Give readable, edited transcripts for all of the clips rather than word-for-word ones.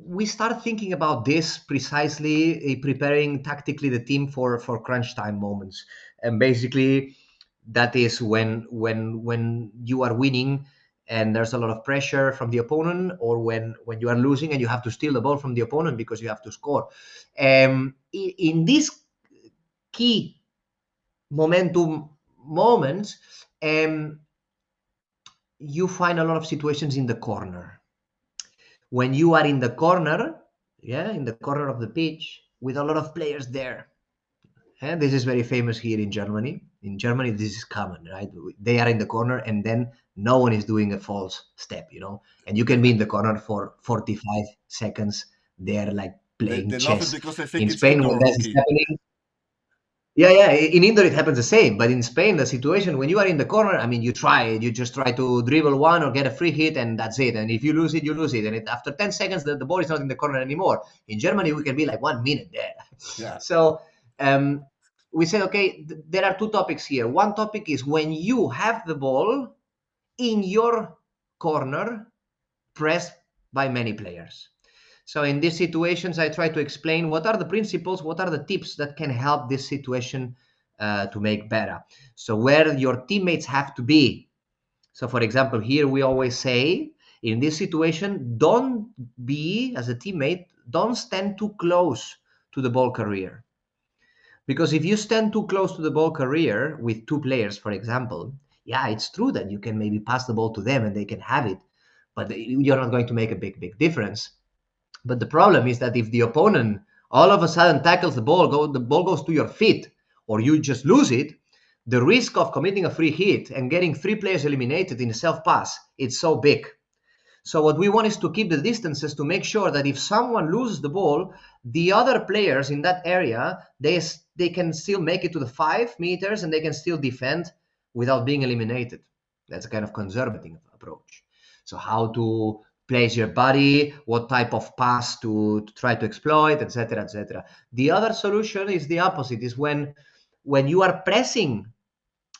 we start thinking about this precisely, preparing tactically the team for crunch time moments. And basically, that is when you are winning and there's a lot of pressure from the opponent, or when you are losing and you have to steal the ball from the opponent because you have to score. In these key momentum moments, you find a lot of situations in the corner. When you are in the corner, in the corner of the pitch, with a lot of players there. And this is very famous here in Germany. In Germany, this is common, right? They are in the corner and then no one is doing a false step, and you can be in the corner for 45 seconds. They're like playing They love it chess. because they think In it's Spain, when indoor that is hockey. happening, yeah. In indoor, it happens the same. But in Spain, the situation when you are in the corner, I mean, you just try to dribble one or get a free hit, and that's it. And if you lose it, you lose it. And after 10 seconds, the ball is not in the corner anymore. In Germany, we can be like 1 minute there. Yeah. So we said, okay, there are two topics here. One topic is when you have the ball in your corner, pressed by many players. So in these situations, I try to explain what are the principles, what are the tips that can help this situation to make better. So where your teammates have to be. So for example, here we always say, in this situation, don't be, as a teammate, don't stand too close to the ball carrier. Because if you stand too close to the ball carrier with two players, for example, yeah, it's true that you can maybe pass the ball to them and they can have it, but you're not going to make a big difference. But the problem is that if the opponent all of a sudden tackles the ball goes to your feet, or you just lose it, the risk of committing a free hit and getting three players eliminated in a self-pass, it's so big. So what we want is to keep the distances to make sure that if someone loses the ball, the other players in that area, they can still make it to the 5 meters and they can still defend without being eliminated. That's a kind of conservative approach. So how to place your body, what type of pass to try to exploit, etc., etc. The other solution is the opposite, is when you are pressing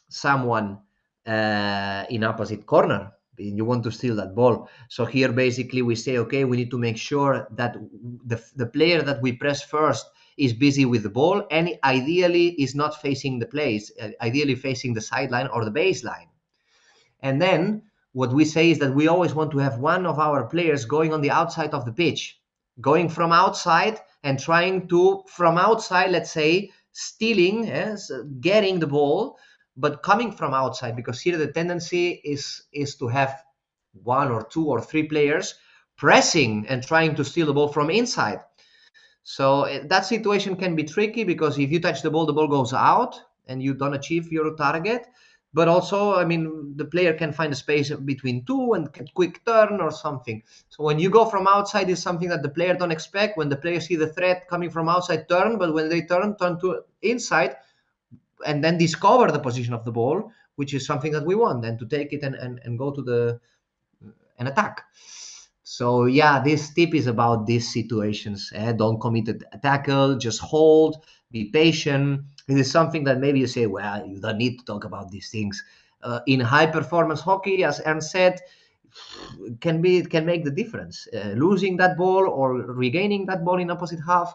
someone in opposite corner, you want to steal that ball. So here basically we say, okay, we need to make sure that the player that we press first is busy with the ball and ideally is not facing the place, ideally facing the sideline or the baseline. And then what we say is that we always want to have one of our players going on the outside of the pitch, going from outside and trying to, from outside, let's say, stealing, getting the ball, but coming from outside, because here the tendency is to have one or two or three players pressing and trying to steal the ball from inside. So that situation can be tricky because if you touch the ball goes out and you don't achieve your target. But also, I mean, the player can find a space between two and quick turn or something. So when you go from outside is something that the player don't expect. When the player see the threat coming from outside, turn. But when they turn to inside and then discover the position of the ball, which is something that we want, then to take it and go to an attack. So yeah, this tip is about these situations. Don't commit a tackle, just hold, be patient. It is something that maybe you say, well, you don't need to talk about these things. In high performance hockey, as Ernst said, can make the difference. Losing that ball or regaining that ball in opposite half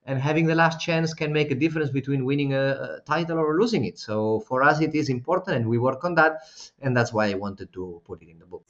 and having the last chance can make a difference between winning a title or losing it. So for us, it is important and we work on that. And that's why I wanted to put it in the book.